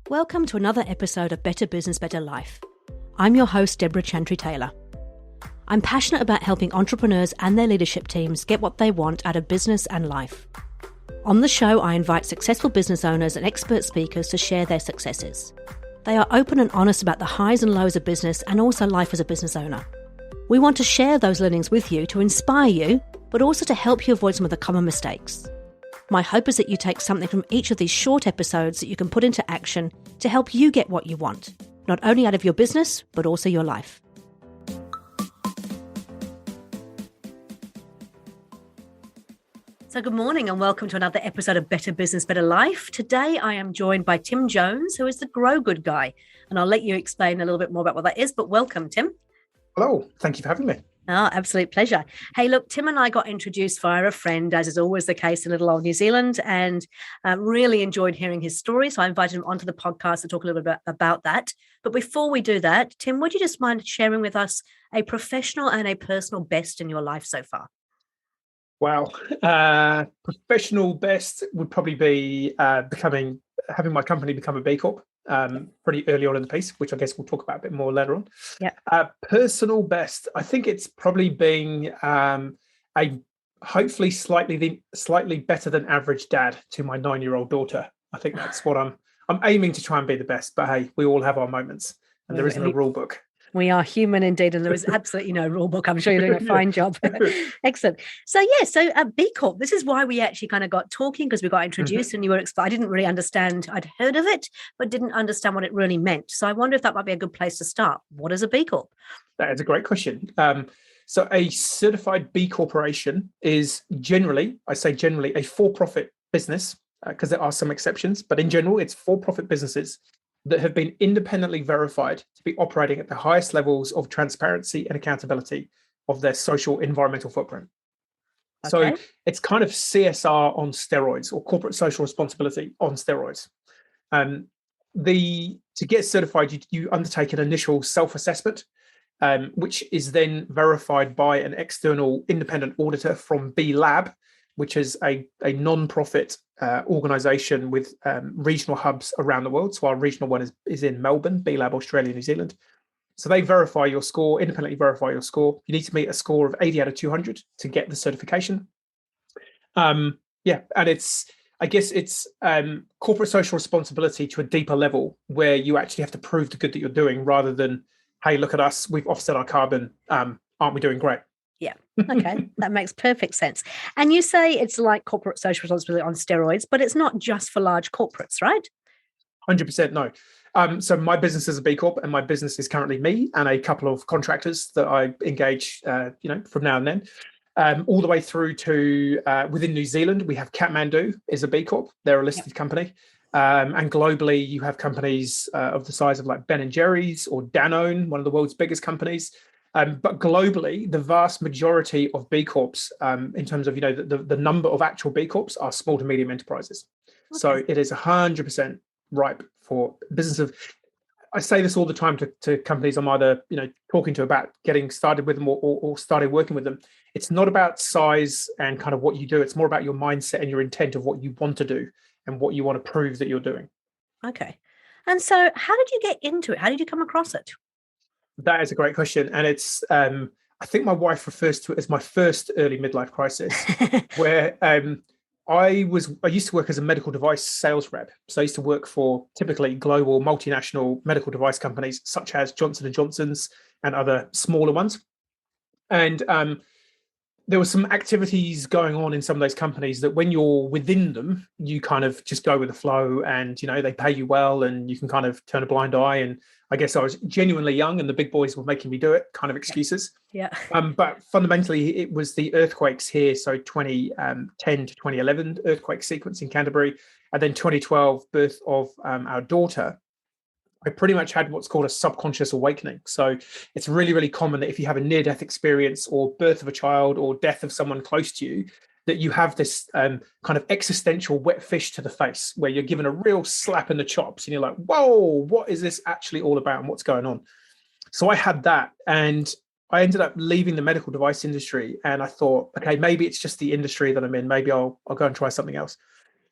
Welcome to another episode of Better Business, Better Life. I'm your host, Deborah Chantry-Taylor. I'm passionate about helping entrepreneurs and their leadership teams get what they want out of business and life. On the show, I invite successful business owners and expert speakers to share their successes. They are open and honest about the highs and lows of business and also life as a business owner. We want to share those learnings with you to inspire you, but also to help you avoid some of the common mistakes. My hope is that you take something from each of these short episodes that you can put into action to help you get what you want, not only out of your business, but also your life. So good morning and welcome to another episode of Better Business, Better Life. Today I am joined by Tim Jones, who is the Grow Good guy. And I'll let you explain a little bit more about what that is, but welcome, Tim. Hello, thank you for having me. Oh, absolute pleasure. Hey, look, Tim and I got introduced via a friend, as is always the case in little old New Zealand, and really enjoyed hearing his story. So I invited him onto the podcast to talk a little bit about that. But before we do that, Tim, would you just mind sharing with us a professional and a personal best in your life so far? Wow. Professional best would probably be having my company become a B Corp pretty early on in the piece, which I guess we'll talk about a bit more later on. Yeah. Personal best, I think it's probably being a hopefully slightly better than average dad to my 9-year-old daughter. I think that's what I'm aiming to try and be the best. But hey, we all have our moments, and there isn't a rule book. We are human indeed, and there is absolutely no rule book. I'm sure you're doing a fine job. Excellent. So B Corp, this is why we actually kind of got talking, because we got introduced and you were I didn't really understand. I'd heard of it, but didn't understand what it really meant. So I wonder if that might be a good place to start. What is a B Corp? That is a great question. So a certified B Corporation is generally a for-profit business, because there are some exceptions, but in general, it's for-profit businesses that have been independently verified to be operating at the highest levels of transparency and accountability of their social environmental footprint. Okay. So it's kind of CSR on steroids, or corporate social responsibility on steroids. To get certified, you undertake an initial self-assessment, which is then verified by an external independent auditor from B Lab, which is a non-profit organization with regional hubs around the world. So our regional one is in Melbourne, B Lab, Australia, New Zealand. So they verify your score, independently verify your score. You need to meet a score of 80 out of 200 to get the certification. And it's corporate social responsibility to a deeper level, where you actually have to prove the good that you're doing, rather than, hey, look at us, we've offset our carbon. Aren't we doing great? Yeah. Okay. That makes perfect sense. And you say it's like corporate social responsibility on steroids, but it's not just for large corporates, right? 100% no. So my business is a B Corp, and my business is currently me and a couple of contractors that I engage, from now and then, all the way through to within New Zealand. We have Kathmandu is a B Corp. They're a listed company. And globally, you have companies of the size of like Ben & Jerry's or Danone, one of the world's biggest companies. But globally, the vast majority of B Corps, in terms of the number of actual B Corps, are small to medium enterprises. Okay. So it is 100% ripe for business. I say this all the time to companies I'm either talking to about getting started with them or started working with them. It's not about size and kind of what you do. It's more about your mindset and your intent of what you want to do and what you want to prove that you're doing. Okay. And so how did you get into it? How did you come across it? That is a great question. And it's, I think my wife refers to it as my first early midlife crisis, where I used to work as a medical device sales rep. So I used to work for typically global multinational medical device companies, such as Johnson & Johnson's and other smaller ones. And there were some activities going on in some of those companies that when you're within them, you kind of just go with the flow, and, they pay you well and you can kind of turn a blind eye. And I guess I was genuinely young and the big boys were making me do it, kind of excuses. Yeah. But fundamentally, it was the earthquakes here. So 2010 to 2011 earthquake sequence in Canterbury, and then 2012 birth of our daughter. I pretty much had what's called a subconscious awakening. So it's really, really common that if you have a near-death experience or birth of a child or death of someone close to you, that you have this kind of existential wet fish to the face, where you're given a real slap in the chops and you're like, whoa, what is this actually all about and what's going on? So I had that, and I ended up leaving the medical device industry, and I thought, okay, maybe it's just the industry that I'm in. Maybe I'll go and try something else.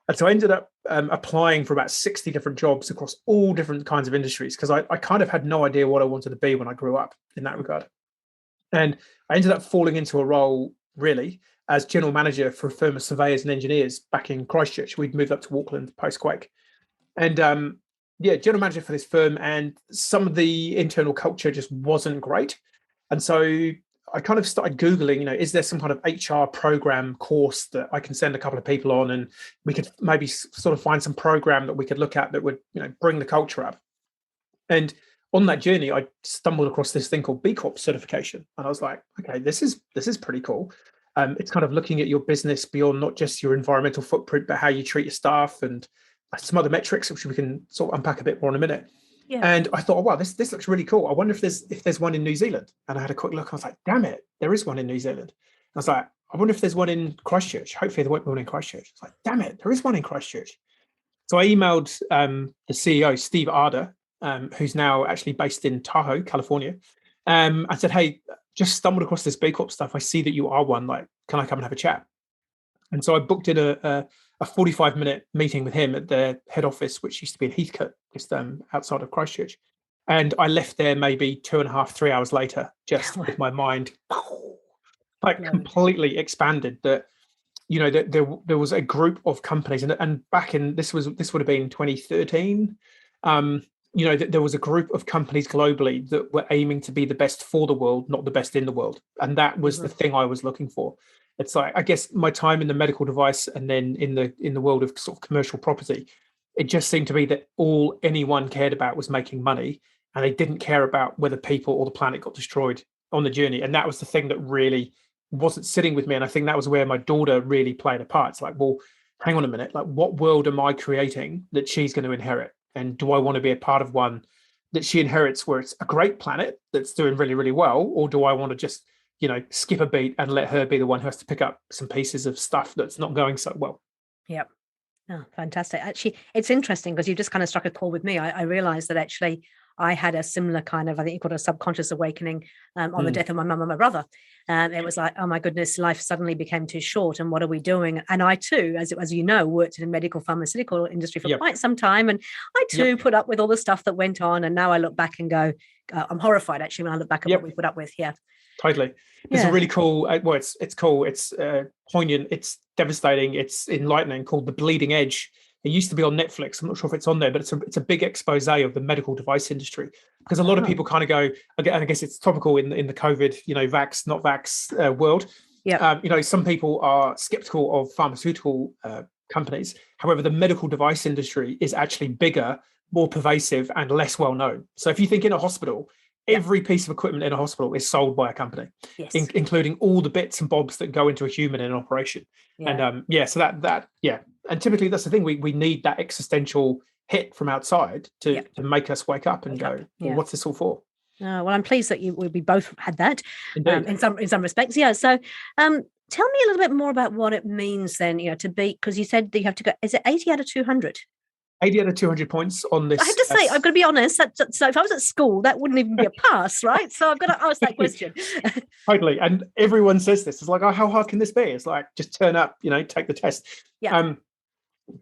And so I ended up applying for about 60 different jobs across all different kinds of industries because I kind of had no idea what I wanted to be when I grew up in that regard. And I ended up falling into a role really as general manager for a firm of surveyors and engineers back in Christchurch. We'd moved up to Auckland post-quake. And general manager for this firm, and some of the internal culture just wasn't great. And so I kind of started Googling, is there some kind of HR program course that I can send a couple of people on, and we could maybe sort of find some program that we could look at that would, bring the culture up. And on that journey, I stumbled across this thing called B Corp certification. And I was like, okay, this is pretty cool. It's kind of looking at your business beyond not just your environmental footprint, but how you treat your staff and some other metrics, which we can sort of unpack a bit more in a minute. Yeah. And I thought, oh, wow, this looks really cool. I wonder if there's one in New Zealand. And I had a quick look. I was like, damn it, there is one in New Zealand. I was like, I wonder if there's one in Christchurch. Hopefully there won't be one in Christchurch. It's like, damn it, there is one in Christchurch. So I emailed the CEO, Steve Arder, who's now actually based in Tahoe, California. I said, hey, just stumbled across this B Corp stuff. I see that you are one. Like, can I come and have a chat? And so I booked in a 45-minute meeting with him at their head office, which used to be in Heathcote, just outside of Christchurch. And I left there maybe 2.5, 3 hours later, just with my mind completely expanded. That there was a group of companies, and back in this would have been 2013. There was a group of companies globally that were aiming to be the best for the world, not the best in the world, and that was the thing I was looking for. It's like, I guess my time in the medical device and then in the world of sort of commercial property, it just seemed to be that all anyone cared about was making money, and they didn't care about whether people or the planet got destroyed on the journey. And that was the thing that really wasn't sitting with me. And I think that was where my daughter really played a part. It's like, well, hang on a minute, like what world am I creating that she's going to inherit? And do I want to be a part of one that she inherits where it's a great planet that's doing really, really well? Or do I want to just skip a beat and let her be the one who has to pick up some pieces of stuff that's not going so well? Yep. Oh, fantastic. Actually, it's interesting because you just kind of struck a chord with me. I realized that actually I had a similar kind of, I think you call it a subconscious awakening on the death of my mum and my brother. It was like, oh my goodness, life suddenly became too short. And what are we doing? And I too, as you know, worked in the medical pharmaceutical industry for quite some time. And I too put up with all the stuff that went on. And now I look back and go, I'm horrified actually when I look back at what we put up with. Yeah. Totally. It's a really cool, it's cool. It's poignant. It's devastating. It's enlightening, called The Bleeding Edge. It used to be on Netflix. I'm not sure if it's on there, but it's a big expose of the medical device industry, because a lot of people kind of go, and I guess it's topical in the COVID, vax, not vax world. Yeah. Some people are skeptical of pharmaceutical companies. However, the medical device industry is actually bigger, more pervasive, and less well known. So if you think in a hospital, every piece of equipment in a hospital is sold by a company, including all the bits and bobs that go into a human in an operation. Yeah. And so that and typically that's the thing, we need that existential hit from outside to make us wake up and go, well, what's this all for? Well, I'm pleased that we both had that in some respects. Yeah. So tell me a little bit more about what it means then, to be, because you said that you have to go, is it 80 out of 200? 80 out of 200 points on this. I have to say, I've got to be honest. So if I was at school, that wouldn't even be a pass, right? So I've got to ask that question. Totally. And everyone says this. It's like, oh, how hard can this be? It's like, just turn up, take the test. Yeah.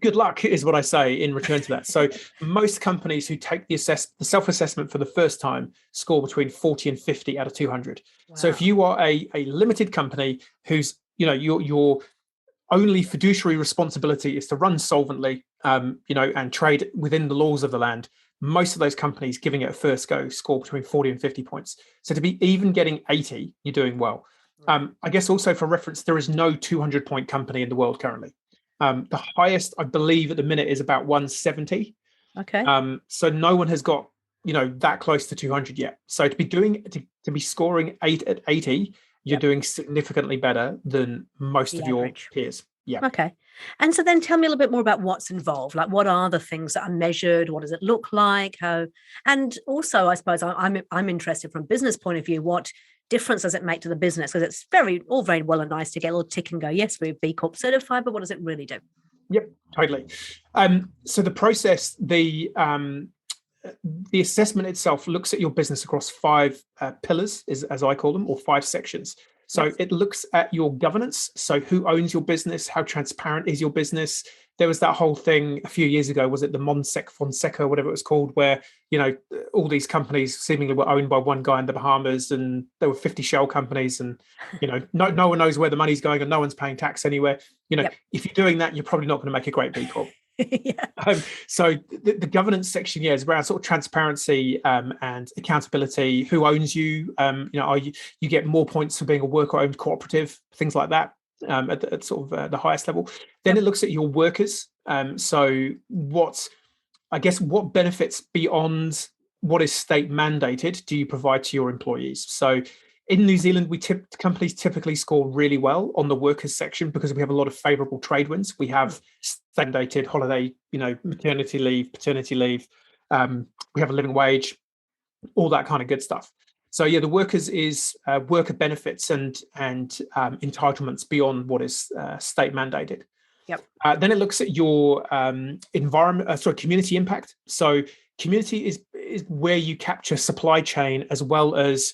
Good luck is what I say in return to that. So most companies who take the self-assessment for the first time score between 40 and 50 out of 200. Wow. So if you are a limited company whose, your only fiduciary responsibility is to run solvently, and trade within the laws of the land, most of those companies giving it a first go score between 40 and 50 points. So to be even getting 80, you're doing well. I guess also for reference, there is no 200-point company in the world currently. The highest, I believe, at the minute is about 170. Okay. So no one has got, that close to 200 yet. So to be scoring 8 at 80, you're doing significantly better than most of your peers. Yeah. Okay. And so then tell me a little bit more about what's involved. Like, what are the things that are measured? What does it look like? How? And also, I suppose I'm interested from a business point of view, what difference does it make to the business? Because it's all very well and nice to get a little tick and go, yes, we're B Corp certified, but what does it really do? Yep, totally. So the process, the assessment itself looks at your business across 5 pillars, as I call them, or 5 sections. So it looks at your governance. So who owns your business? How transparent is your business? there was that whole thing a few years ago, was it the Monsec Fonseca, whatever it was called, where, all these companies seemingly were owned by one guy in the Bahamas, and there were 50 shell companies, and, no one knows where the money's going and no one's paying tax anywhere. If you're doing that, you're probably not going to make a great B Corp. Yeah. So the governance section, is around sort of transparency and accountability. Who owns you? Are you get more points for being a worker-owned cooperative, things like that, at sort of the highest level. Then it looks at your workers. So what benefits beyond what is state mandated do you provide to your employees? So in New Zealand, companies typically score really well on the workers section because we have a lot of favourable trade winds. We have mandated holiday, maternity leave, paternity leave. We have a living wage, all that kind of good stuff. So the workers is worker benefits and entitlements beyond what is state mandated. Yep. Then it looks at your community impact. So community is where you capture supply chain as well as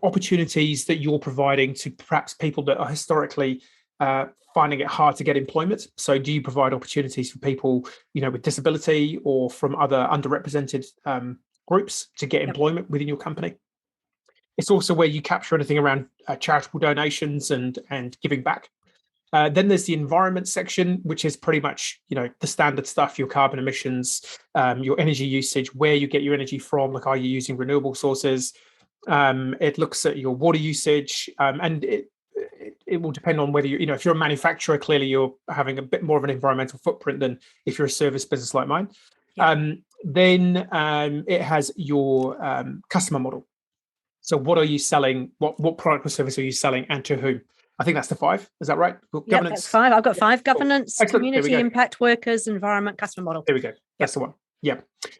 opportunities that you're providing to perhaps people that are historically finding it hard to get employment. So do you provide opportunities for people, with disability or from other underrepresented groups to get employment within your company? It's also where you capture anything around charitable donations and giving back. Then there's the environment section, which is pretty much, the standard stuff, your carbon emissions, your energy usage, where you get your energy from, like are you using renewable sources? It looks at your water usage, and it will depend on whether if you're a manufacturer, clearly you're having a bit more of an environmental footprint than if you're a service business like mine. Then it has your customer model. So what are you selling? What product or service are you selling, and to whom? I think that's the 5. Is that right? Yeah, that's 5. I've got 5: governance, cool. community impact, workers, environment, customer model. There we go. That's the one. Yeah.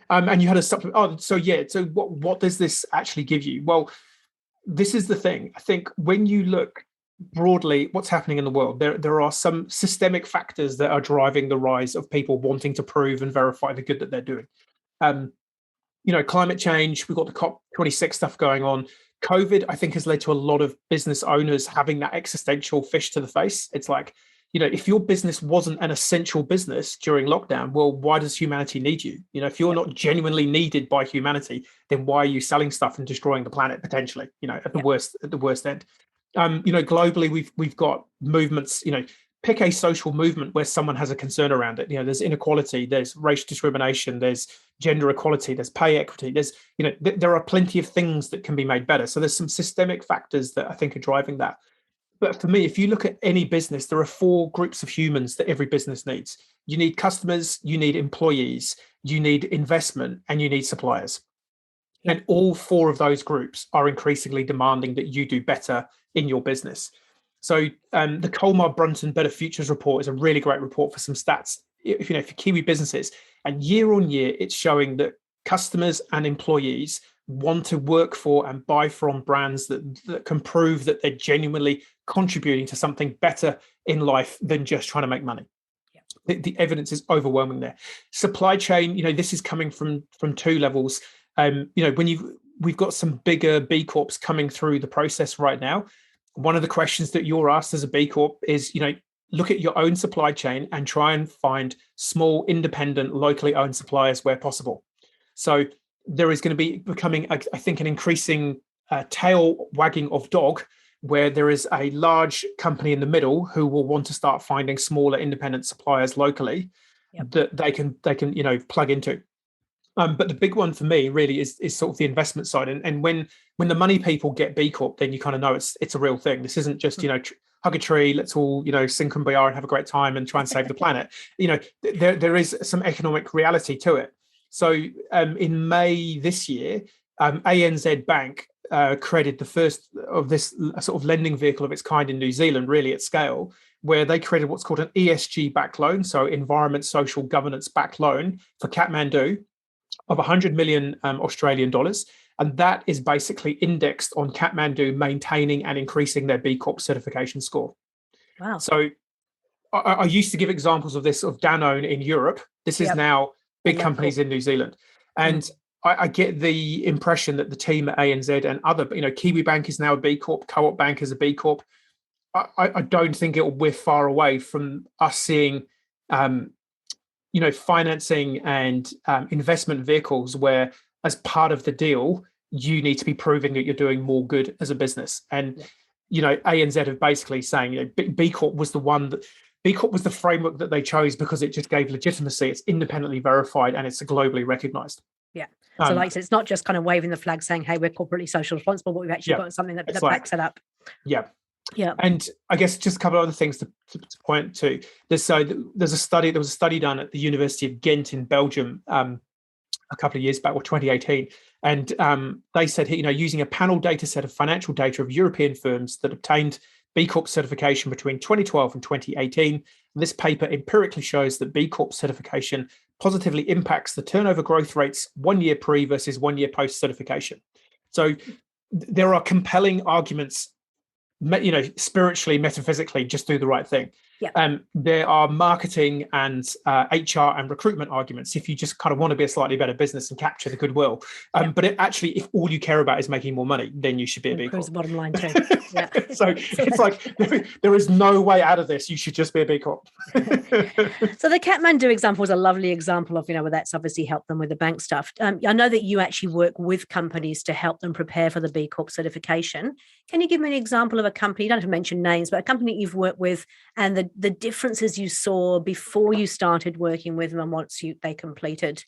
And you had a supplement. So what does this actually give you? Well, this is the thing. I think when you look broadly what's happening in the world, there are some systemic factors that are driving the rise of people wanting to prove and verify the good that they're doing. Climate change, we've got the COP26 stuff going on. COVID, I think, has led to a lot of business owners having that existential fish to the face. It's like, if your business wasn't an essential business during lockdown, well, why does humanity need you? If you're not genuinely needed by humanity, then why are you selling stuff and destroying the planet potentially? At the worst end. Globally, we've got movements. Pick a social movement where someone has a concern around it. There's inequality, there's racial discrimination, there's gender equality, there's pay equity, there's there are plenty of things that can be made better. So there's some systemic factors that I think are driving that. But for me, if you look at any business, there are 4 groups of humans that every business needs. You need customers, you need employees, you need investment, and you need suppliers. And all 4 of those groups are increasingly demanding that you do better in your business. So the Colmar Brunton Better Futures report is a really great report for some stats, for Kiwi businesses. And year on year, it's showing that customers and employees want to work for and buy from brands that can prove that they're genuinely contributing to something better in life than just trying to make money. The evidence is overwhelming there. Supply chain, this is coming from 2 levels. We've got some bigger B Corps coming through the process right now. One of the questions that you're asked as a B Corp is, look at your own supply chain and try and find small, independent, locally owned suppliers where possible. So there is going to be becoming, I think, an increasing tail wagging of dog, where there is a large company in the middle who will want to start finding smaller, independent suppliers locally that they can plug into. But the big one for me really is sort of the investment side. And when the money people get B Corp, then you kind of know it's a real thing. This isn't just, hug a tree, let's all, sing kumbaya and have a great time and try and save the planet. There is some economic reality to it. So in May this year, ANZ Bank created the first of this sort of lending vehicle of its kind in New Zealand, really at scale, where they created what's called an ESG backed loan, so environment, social, governance backed loan for Kathmandu of 100 million Australian dollars. And that is basically indexed on Kathmandu maintaining and increasing their B Corp certification score. Wow. So I used to give examples of this of Danone in Europe. This is now big companies in New Zealand. And I get the impression that the team at ANZ and other, Kiwi Bank is now a B Corp, Co-op Bank is a B Corp. I don't think we're far away from us seeing financing and investment vehicles where, as part of the deal, you need to be proving that you're doing more good as a business. And ANZ have basically saying, B Corp was the framework that they chose because it just gave legitimacy. It's independently verified and it's globally recognized. Yeah. So like I said, it's not just kind of waving the flag saying, hey, we're corporately social responsible, but we've actually got something that backs it up. Yeah. Yeah. And I guess just a couple of other things to point to. There was a study done at the University of Ghent in Belgium a couple of years back, or 2018. And they said, using a panel data set of financial data of European firms that obtained B Corp certification between 2012 and 2018, this paper empirically shows that B Corp certification positively impacts the turnover growth rates 1 year pre versus 1 year post certification. So there are compelling arguments, spiritually, metaphysically, just do the right thing. Yeah. There are marketing and HR and recruitment arguments if you just kind of want to be a slightly better business and capture the goodwill. But if all you care about is making more money, then you should be a B Corp. The bottom line too. Yeah. So it's like there is no way out of this. You should just be a B Corp. So the Kathmandu example is a lovely example of, where that's obviously helped them with the bank stuff. I know that you actually work with companies to help them prepare for the B Corp certification. Can you give me an example of a company, you don't have to mention names, but a company you've worked with and the differences you saw before you started working with them and once they completed?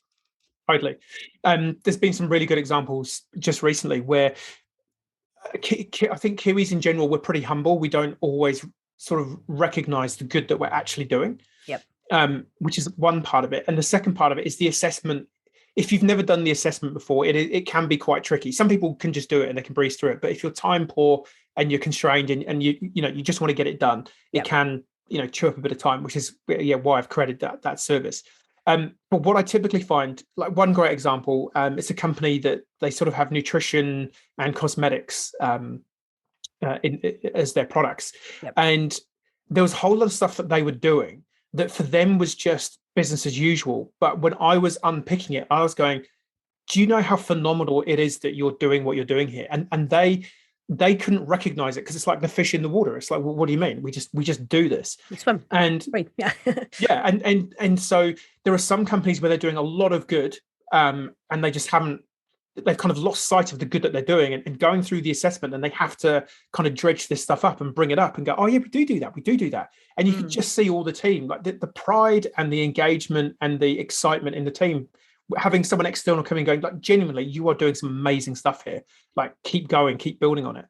Totally. There's been some really good examples just recently where I think Kiwis in general, we're pretty humble. We don't always sort of recognize the good that we're actually doing. Yep. Which is one part of it. And the second part of it is the assessment. If you've never done the assessment before, it can be quite tricky. Some people can just do it and they can breeze through it. But if you're time poor and you're constrained and you just want to get it done, it can chew up a bit of time, which is why I've created that service. But what I typically find, like one great example, it's a company that they sort of have nutrition and cosmetics as their products. Yep. And there was a whole lot of stuff that they were doing that for them was just business as usual. But when I was unpicking it, I was going, do you know how phenomenal it is that you're doing what you're doing here? And they couldn't recognize it because it's like the fish in the water. It's like, well, what do you mean? We just do this. We swim. And yeah. yeah. And so there are some companies where they're doing a lot of good and they've kind of lost sight of the good that they're doing and going through the assessment, and they have to kind of dredge this stuff up and bring it up and go, oh yeah, we do that. And you can just see all the team, like the pride and the engagement and the excitement in the team, having someone external coming going, like, genuinely, you are doing some amazing stuff here. Like, keep going, keep building on it.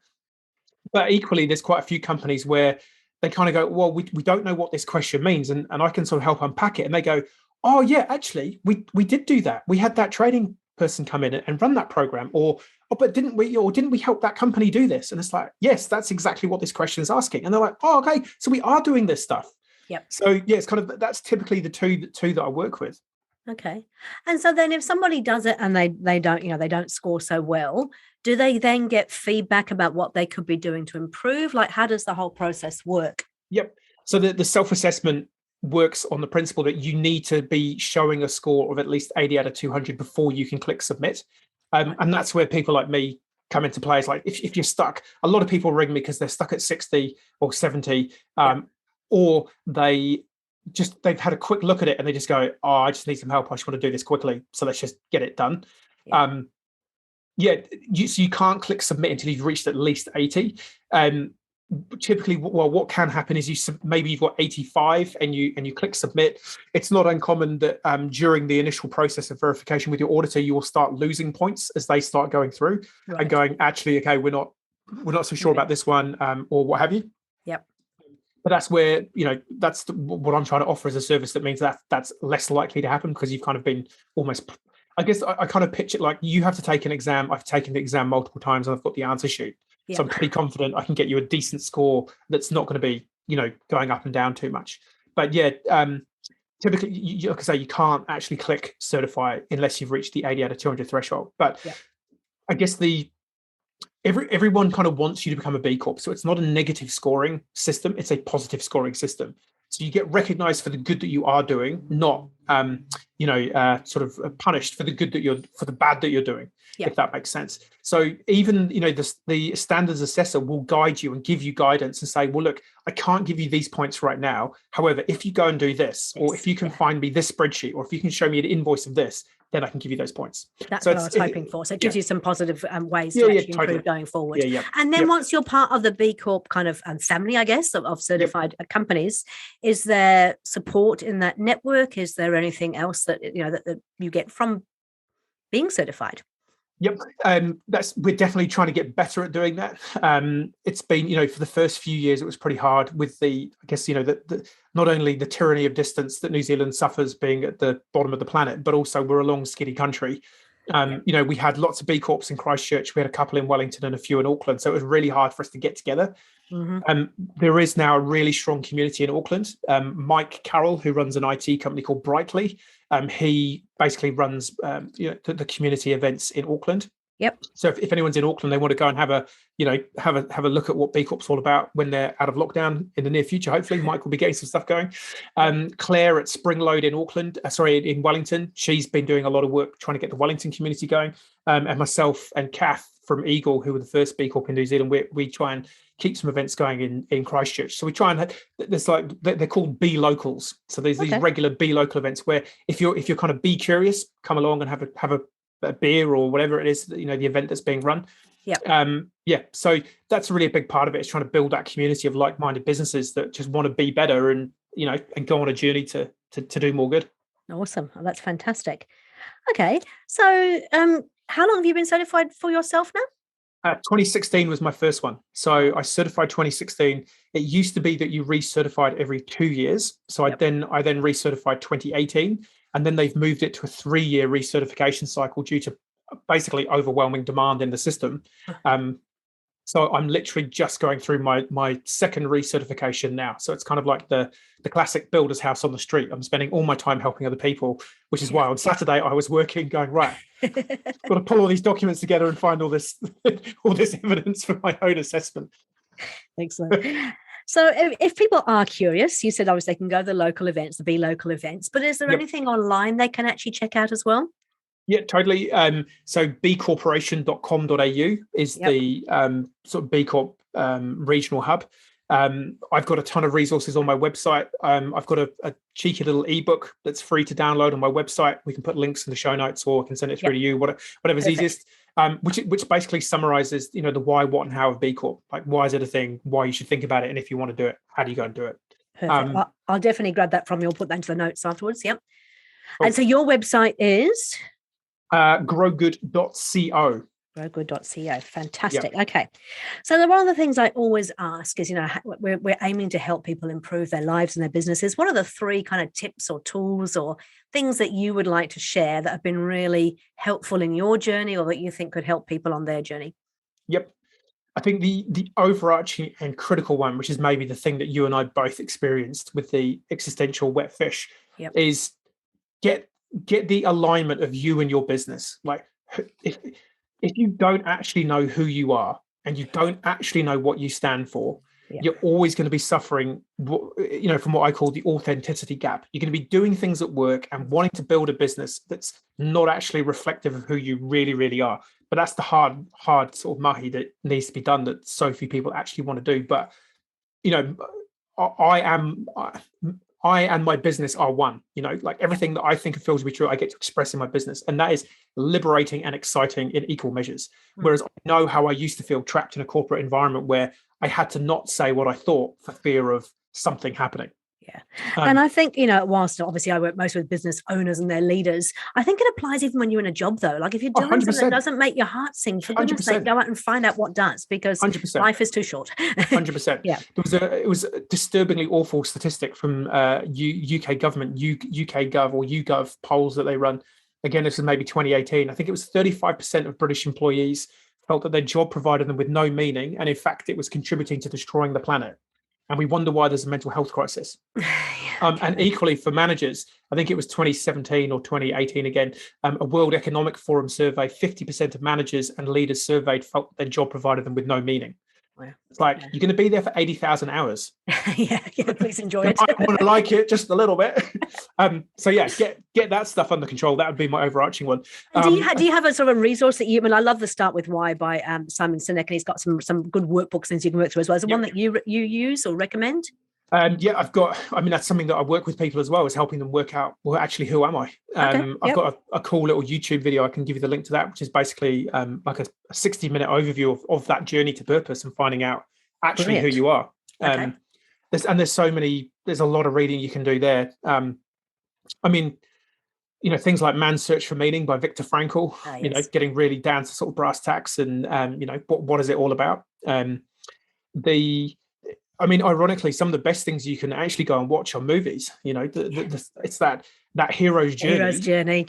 But equally, there's quite a few companies where they kind of go, well, we don't know what this question means. And I can sort of help unpack it. And they go, oh yeah, actually, we did do that. We had that training person come in and run that program, but didn't we help that company do this? And it's like, yes, that's exactly what this question is asking. And they're like, oh, okay, so we are doing this stuff. Yep. So yeah, it's kind of, that's typically the two that I work with. Okay. And so then if somebody does it and they don't score so well, do they then get feedback about what they could be doing to improve? Like, how does the whole process work? Yep. So the self-assessment works on the principle that you need to be showing a score of at least 80 out of 200 before you can click submit. And that's where people like me come into play. It's like, if you're stuck, a lot of people ring me because they're stuck at 60 or 70, or they've had a quick look at it and they just go, oh, I just need some help. I just want to do this quickly. So let's just get it done. So you can't click submit until you've reached at least 80. Typically, what can happen is maybe you've got 85 and you click submit. It's not uncommon that during the initial process of verification with your auditor, you will start losing points as they start going through and going, actually, okay, we're not so sure about this one, or what have you. Yep. But that's where, that's what I'm trying to offer as a service. That means that's less likely to happen because you've kind of been almost, I guess I kind of pitch it like you have to take an exam. I've taken the exam multiple times and I've got the answer sheet. Yep. So I'm pretty confident I can get you a decent score that's not going to be, going up and down too much. But yeah, typically, like I say, you can't actually click certify unless you've reached the 80 out of 200 threshold. But I guess everyone kind of wants you to become a B Corp. So it's not a negative scoring system. It's a positive scoring system. So you get recognized for the good that you are doing, not, sort of punished for the bad that you're doing, if that makes sense. So even, the standards assessor will guide you and give you guidance and say, well, look, I can't give you these points right now. However, if you go and do this, or if you can find me this spreadsheet, or if you can show me an invoice of this, then I can give you those points. That's what I was hoping for. So it gives you some positive ways to actually improve going forward. And then once you're part of the B Corp kind of family, I guess, of certified companies, is there support in that network? Is there anything else that, that you get from being certified? Yep, we're definitely trying to get better at doing that. It's been, for the first few years, it was pretty hard with the not only the tyranny of distance that New Zealand suffers being at the bottom of the planet, but also we're a long, skinny country. We had lots of B Corps in Christchurch. We had a couple in Wellington and a few in Auckland. So it was really hard for us to get together. There is now a really strong community in Auckland. Mike Carroll, who runs an IT company called Brightly, he basically runs the community events in Auckland. Yep. So if anyone's in Auckland, they want to go and have a look at what B Corp's all about when they're out of lockdown in the near future. Hopefully, Mike will be getting some stuff going. Claire at Springload in Wellington, she's been doing a lot of work trying to get the Wellington community going. And myself and Kath from Eagle, who were the first B Corp in New Zealand, we try and keep some events going in Christchurch. So we try and they're called B locals. So there's these regular B local events where if you're kind of B curious, come along and have a beer or whatever it is, the event that's being run. So that's really a big part of it, is trying to build that community of like-minded businesses that just want to be better and go on a journey to do more good. Awesome. Oh, that's fantastic. Okay, so how long have you been certified for yourself now? 2016 was my first one. So I certified 2016. It used to be that you recertified every 2 years. So I then recertified 2018, and then they've moved it to a 3-year recertification cycle due to basically overwhelming demand in the system. So I'm literally just going through my second recertification now. So it's kind of like the classic builder's house on the street. I'm spending all my time helping other people, which is why on Saturday I was working, going, right, got to pull all these documents together and find all this evidence for my own assessment. Excellent. So if people are curious, you said obviously they can go to the local events, the B local events, but is there anything online they can actually check out as well? Yeah, totally. So bcorporation.com.au is the sort of B Corp regional hub. I've got a ton of resources on my website. I've got a cheeky little ebook that's free to download on my website. We can put links in the show notes, or I can send it through to you, whatever's easiest. Which basically summarizes, the why, what, and how of B Corp. Like, why is it a thing? Why you should think about it, and if you want to do it, how do you go and do it? Perfect. I'll definitely grab that from you. I'll put that into the notes afterwards. Yep. Cool. And so your website is growgood.co. growgood.co. Fantastic. Yep. Okay. So one of the things I always ask is, we're aiming to help people improve their lives and their businesses. What are the 3 kind of tips or tools or things that you would like to share that have been really helpful in your journey, or that you think could help people on their journey? Yep. I think the overarching and critical one, which is maybe the thing that you and I both experienced with the existential wet fish, is get the alignment of you and your business. Like, if you don't actually know who you are and you don't actually know what you stand for, you're always going to be suffering, from what I call the authenticity gap. You're going to be doing things at work and wanting to build a business that's not actually reflective of who you really, really are. But that's the hard sort of mahi that needs to be done, that so few people actually want to do. But, I and my business are one. Like, everything that I think and feel to be true, I get to express in my business. And that is liberating and exciting in equal measures. Whereas I know how I used to feel trapped in a corporate environment where I had to not say what I thought for fear of something happening. Yeah. And I think, whilst obviously I work most with business owners and their leaders, I think it applies even when you're in a job, though. Like, if you're doing something that doesn't make your heart sing, for goodness sake, go out and find out what does, because 100%. life is too short. 100%. Yeah. It was a disturbingly awful statistic from UK government, UK Gov or YouGov polls that they run. Again, this is maybe 2018. I think it was 35% of British employees felt that their job provided them with no meaning, and in fact, it was contributing to destroying the planet. And we wonder why there's a mental health crisis. And equally for managers, I think it was 2017 or 2018 again, a World Economic Forum survey, 50% of managers and leaders surveyed felt their job provided them with no meaning. Wow. It's like, you're going to be there for 80,000 hours. Yeah, please enjoy it. I want to like it just a little bit. So yeah, get that stuff under control. That would be my overarching one. Do you have a sort of a resource that you? I mean, I love the Start With Why by Simon Sinek, and he's got some good workbooks things you can work through as well. Is there one that you use or recommend? Yeah, I've got. I mean, that's something that I work with people as well, is helping them work out, well, actually, who am I? I've got a cool little YouTube video. I can give you the link to that, which is basically like a 60-minute overview of that journey to purpose and finding out actually who you are. There's so many. There's a lot of reading you can do there. I mean, things like Man's Search for Meaning by Viktor Frankl. Yes. Getting really down to sort of brass tacks and what is it all about? I mean, ironically, some of the best things you can actually go and watch are movies. It's that hero's journey. Hero's journey,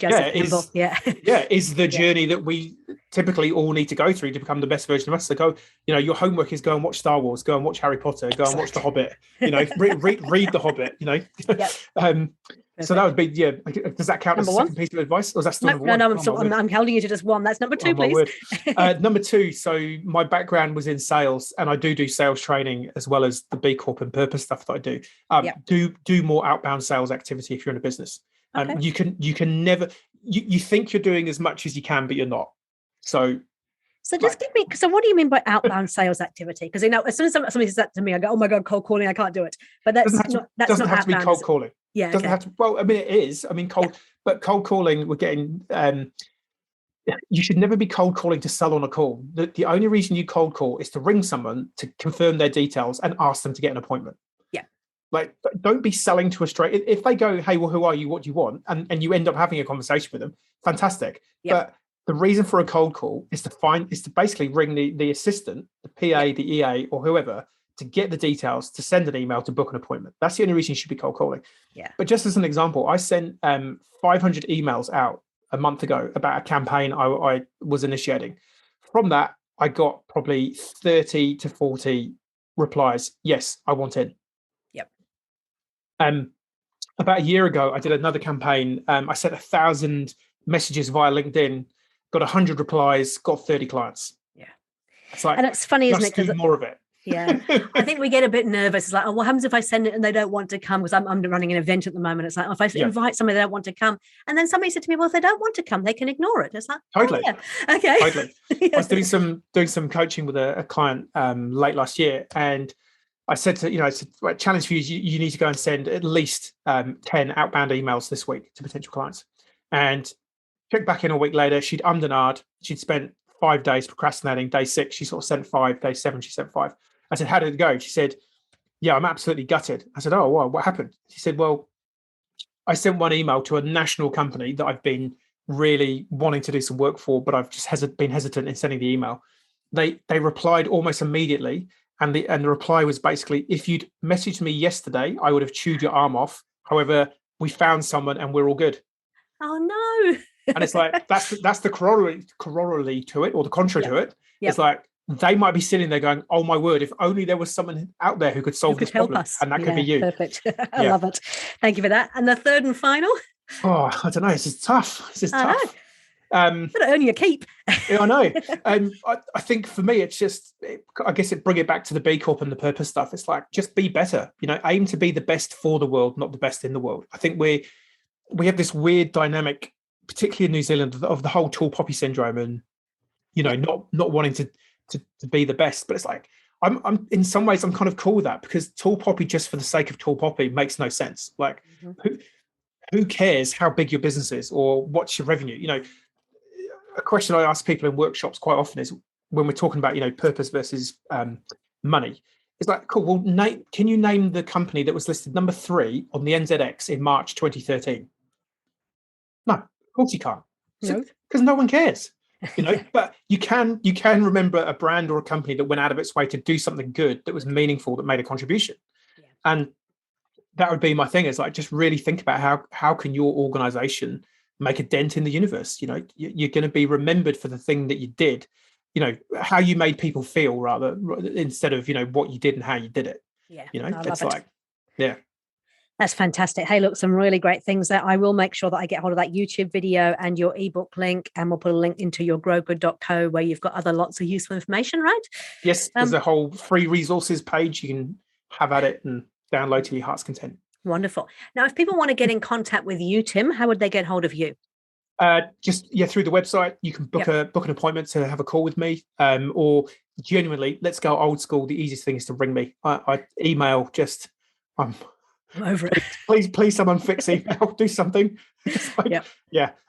is the journey that we typically all need to go through to become the best version of us. So go, your homework is go and watch Star Wars, go and watch Harry Potter, go and watch The Hobbit. Read The Hobbit. So that would be, does that count as a second piece of advice? Or is that still number one? No, I'm holding you to just one. That's number two, please. Number two, so my background was in sales, and I do sales training as well as the B Corp and purpose stuff that I do. Do more outbound sales activity if you're in a business. You can never, you think you're doing as much as you can, but you're not. So just give me, so what do you mean by outbound sales activity? Because as soon as somebody says that to me, I go, oh my God, cold calling, I can't do it. But that's doesn't have outbound. To be cold calling. Yeah. Doesn't have to, well, I mean, it is. I mean, but cold calling, we're getting, you should never be cold calling to sell on a call. The only reason you cold call is to ring someone to confirm their details and ask them to get an appointment. Yeah. Like, don't be selling to a straight. If they go, hey, well, who are you? What do you want? And you end up having a conversation with them, fantastic. Yeah. But the reason for a cold call is to basically ring the assistant, the PA, the EA, or whoever, to get the details, to send an email, to book an appointment. That's the only reason you should be cold calling. Yeah. But just as an example, I sent 500 emails out a month ago about a campaign I was initiating. From that, I got probably 30 to 40 replies. Yes, I want in. Yep. About a year ago, I did another campaign. I sent 1,000 messages via LinkedIn, got 100 replies, got 30 clients. Yeah. It's like, and it's funny, isn't it? Do more of it. Yeah, I think we get a bit nervous. It's like, oh, what happens if I send it and they don't want to come? Because I'm running an event at the moment. It's like, oh, if I invite somebody, they don't want to come. And then somebody said to me, well, if they don't want to come, they can ignore it. It's like, totally. Oh, yeah. Okay. Totally. I was doing some coaching with a client late last year. And I said to, challenge for you, you need to go and send at least 10 outbound emails this week to potential clients. And check back in a week later, she'd ummed and ahed. She'd spent 5 days procrastinating. Day 6, she sort of sent 5. Day 7, she sent 5. I said, how did it go? She said, yeah, I'm absolutely gutted. I said, oh, well, what happened? She said, well, I sent one email to a national company that I've been really wanting to do some work for, but I've just been hesitant in sending the email. They replied almost immediately. And the reply was basically, if you'd messaged me yesterday, I would have chewed your arm off. However, we found someone and we're all good. Oh, no. And it's like, that's the corollary to it, or the contrary to it. Yep. It's like, they might be sitting there going, oh my word, if only there was someone out there who could solve this problem. Us. And that could be you. Perfect. I love it. Thank you for that. And the third and final? Oh, I don't know. This is tough. Tough. But earn your keep. Yeah, I know. I think for me, it's just, I guess bring it back to the B Corp and the purpose stuff. It's like, just be better, aim to be the best for the world, not the best in the world. I think we have this weird dynamic, particularly in New Zealand, of the whole tall poppy syndrome and, not wanting to be the best. But it's like, I'm in some ways, I'm kind of cool with that, because tall poppy just for the sake of tall poppy makes no sense. Like, who cares how big your business is or what's your revenue? A question I ask people in workshops quite often is, when we're talking about, purpose versus money, it's like, cool, well, can you name the company that was listed number 3 on the NZX in March 2013? No, of course you can't. Because no one cares. But you can remember a brand or a company that went out of its way to do something good, that was meaningful, that made a contribution. Yeah. And that would be my thing, is like, just really think about how can your organization make a dent in the universe. You're going to be remembered for the thing that you did, how you made people feel, rather, instead of, what you did and how you did it. Yeah. It's like, yeah. That's fantastic. Hey, look, some really great things there. I will make sure that I get hold of that YouTube video and your ebook link, and we'll put a link into your growgood.co where you've got lots of useful information, right? Yes, there's a whole free resources page. You can have at it and download to your heart's content. Wonderful. Now, if people want to get in contact with you, Tim, how would they get hold of you? Through the website. You can book an appointment to have a call with me, or genuinely, let's go old school. The easiest thing is to ring me. I email. I'm over it. Please, someone fix email. Do something. My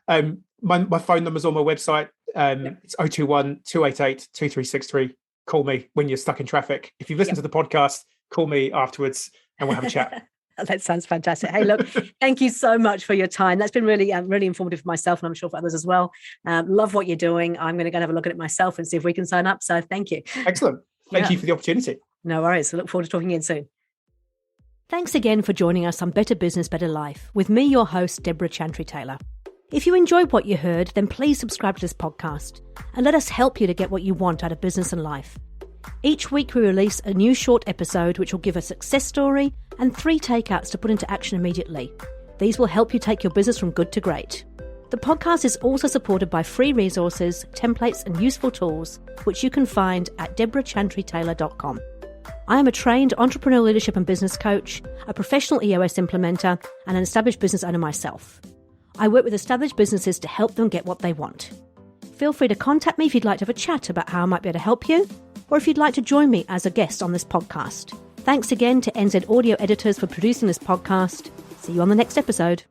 phone number's on my website. It's 021-288-2363. Call me when you're stuck in traffic. If you've listened to the podcast, call me afterwards and we'll have a chat. That sounds fantastic. Hey, look, thank you so much for your time. That's been really, really informative for myself, and I'm sure for others as well. Love what you're doing. I'm going to go and have a look at it myself and see if we can sign up. So thank you. Excellent. Thank you for the opportunity. No worries. I look forward to talking again soon. Thanks again for joining us on Better Business, Better Life with me, your host, Deborah Chantry-Taylor. If you enjoyed what you heard, then please subscribe to this podcast and let us help you to get what you want out of business and life. Each week we release a new short episode which will give a success story and 3 takeouts to put into action immediately. These will help you take your business from good to great. The podcast is also supported by free resources, templates and useful tools which you can find at deborahchantrytaylor.com. I am a trained entrepreneurial leadership and business coach, a professional EOS implementer and an established business owner myself. I work with established businesses to help them get what they want. Feel free to contact me if you'd like to have a chat about how I might be able to help you, or if you'd like to join me as a guest on this podcast. Thanks again to NZ Audio Editors for producing this podcast. See you on the next episode.